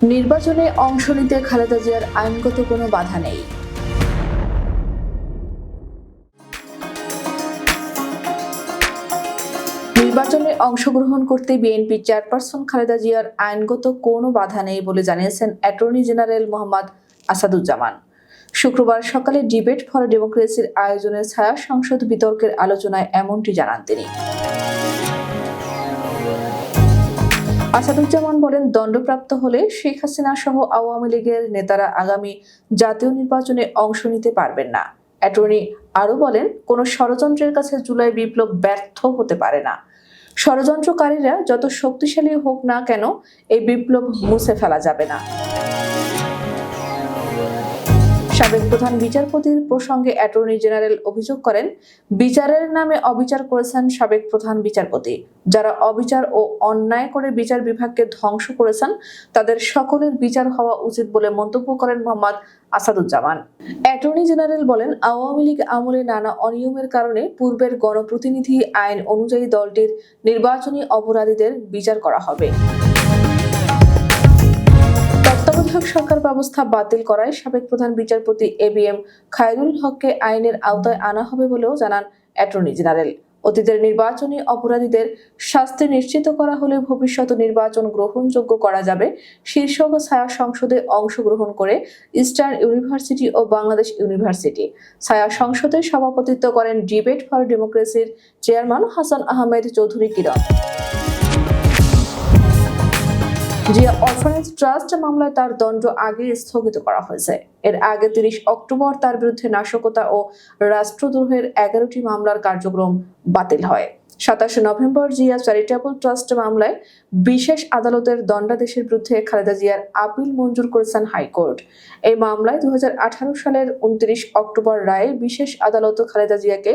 নির্বাচনে অংশ নিতে খালেদা জিয়ার আইনগত কোনো বাধা নেই। নির্বাচনে অংশগ্রহণ করতে বিএনপি চেয়ারপারসন খালেদা জিয়ার আইনগত কোনো বাধা নেই বলে জানিয়েছেন অ্যাটর্নি জেনারেল মোহাম্মদ আসাদুজ্জামান। শুক্রবার সকালে ডিবেট ফর ডেমোক্রেসির আয়োজনে ছায়া সংসদ বিতর্কের আলোচনায় এমনটি জানান তিনি। আসাদুজ্জামান বলেন, দণ্ডপ্রাপ্ত হলে শেখ হাসিনা সহ আওয়ামী লীগের নেতারা আগামী জাতীয় নির্বাচনে অংশ নিতে পারবেন না। অ্যাটর্নি আরও বলেন, কোনো ষড়যন্ত্রের কাছে জুলাই বিপ্লব ব্যর্থ হতে পারে না। ষড়যন্ত্রকারীরা যত শক্তিশালী হোক না কেন, এই বিপ্লব মুছে ফেলা যাবে না। সাবেক প্রধান বিচারপতির প্রসঙ্গে অ্যাটর্নি জেনারেল অভিযোগ করেন, বিচারের নামে অবিচার করেছেন সাবেক প্রধান বিচারপতি। যারা অবিচার ও অন্যায় করে বিচার বিভাগকে ধ্বংস করেছেন, তাদের সকলের বিচার হওয়া উচিত বলে মন্তব্য করেন মোহাম্মদ আসাদুজ্জামান। অ্যাটর্নি জেনারেল বলেন, আওয়ামী লীগ আমলে নানা অনিয়মের কারণে পূর্বের গণপ্রতিনিধি আইন অনুযায়ী দলটির নির্বাচনী অপরাধীদের বিচার করা হবে। তত্ত্বাবধায়ক সরকার ব্যবস্থা বাতিল করায় সাবেক প্রধান বিচারপতি এবিএম খায়রুল হককে আইনের আওতায় আনা হবে বলেও জানান অ্যাটর্নি জেনারেল। অতীতের নির্বাচনী অপরাধীদের শাস্তি নিশ্চিত করা হলে ভবিষ্যৎ নির্বাচন গ্রহণযোগ্য করা যাবে শীর্ষক ছায়া সংসদে অংশগ্রহণ করে ইস্টার্ন ইউনিভার্সিটি ও বাংলাদেশ ইউনিভার্সিটি। ছায়া সংসদে সভাপতিত্ব করেন ডিবেট ফর ডেমোক্রেসির chairman Hasan Ahmed Chowdhury Kiran. Zia orphanage trust মামলায় তার দণ্ড আগে স্থগিত করা হয়েছে। এর আগে ৩০ অক্টোবর তার বিরুদ্ধে নাশকতা ও রাষ্ট্রদ্রোহের ১১টি মামলার কার্যক্রম বাতিল হয়। ২৭ নভেম্বর জিয়া চ্যারিটেবল ট্রাস্ট মামলায় বিশেষ আদালতের দণ্ডাদেশের বিরুদ্ধে খালেদা জিয়ার আপিল মঞ্জুর করেছেন হাইকোর্ট। এই মামলায় ২০১৮ সালের ২৯ অক্টোবর রায়ে বিশেষ আদালত খালেদা জিয়াকে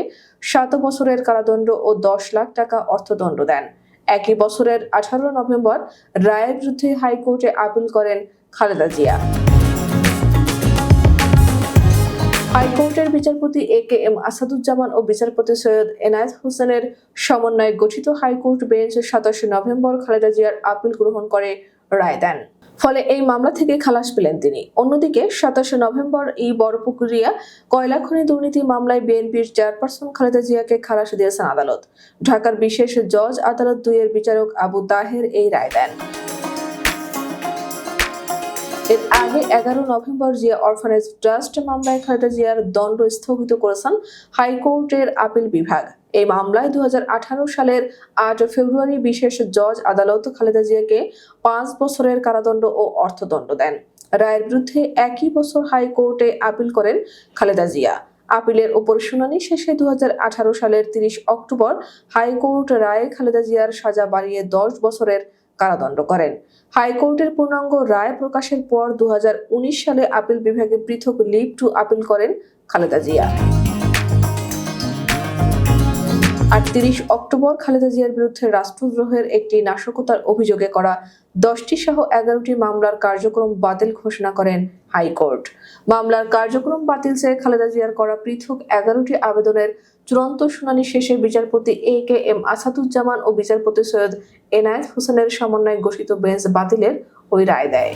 ৭ বছরের কারাদণ্ড ও ১০ লাখ টাকা অর্থদণ্ড দেন। একই বছরের ১৮ নভেম্বর রায়ের বিরুদ্ধে হাইকোর্টে আপিল করেন খালেদা জিয়া। হাইকোর্টের বিচারপতি এ.কে.এম. আসাদুজ্জামান ও বিচারপতি সৈয়দ এনায়েত হোসেনের সমন্বয়ে গঠিত হাইকোর্ট বেঞ্চ ২৭ নভেম্বর খালেদা জিয়ার আপিল গ্রহণ করে রায় দেন। ফলে এই মামলা থেকে খালাস পেলেন তিনি। অন্যদিকে ২৭ নভেম্বর এই বড়পুকুরিয়া কয়লা খনি দুর্নীতি মামলায় বিএনপির চেয়ারপারসন খালেদা জিয়াকে খালাস দিয়েছেন আদালত। ঢাকার বিশেষ জজ আদালত ২ এর বিচারক আবু তাহের এই রায় দেন। এর আগে ১১ নভেম্বর জিয়া অরফানেজ ট্রাস্ট মামলায় খালেদা জিয়ার দণ্ড স্থগিত করেছেন হাইকোর্টের আপিল বিভাগ। এই মামলায় ২০১৮ সালের ৮ ফেব্রুয়ারি বিশেষ জজ আদালত খালেদা জিয়াকে ৫ বছরের কারাদণ্ড ও অর্থদণ্ড দেন। রায়ের বিরুদ্ধে একই বছর হাইকোর্টে আপিল করেন খালেদা জিয়া। আপিলের উপর শুনানি শেষে ২০১৮ সালের ৩০ অক্টোবর হাইকোর্ট রায়ে খালেদা জিয়ার সাজা বাড়িয়ে ১০ বছরের কারাদণ্ড করেন। হাইকোর্টের পূর্ণাঙ্গ রায় প্রকাশের পর ২০১৯ সালে আপিল বিভাগে পৃথক লিভ টু আপিল করেন খালেদা জিয়া। আর ৩০ অক্টোবর খালেদা জিয়ার বিরুদ্ধে রাষ্ট্রদ্রোহের একটি নাশকতার অভিযোগে করা ১০টি সহ ১১টি মামলার কার্যক্রম বাতিল ঘোষণা করেন হাইকোর্ট। মামলার কার্যক্রম বাতিল চেয়ে খালেদা জিয়ার করা পৃথক ১১টি আবেদনের চূড়ান্ত শুনানি শেষে বিচারপতি এ.কে.এম. আসাদুজ্জামান ও বিচারপতি সৈয়দ এনায়েত হোসেনের সমন্বয়ে গঠিত বেঞ্চ বাতিলের ওই রায় দেয়।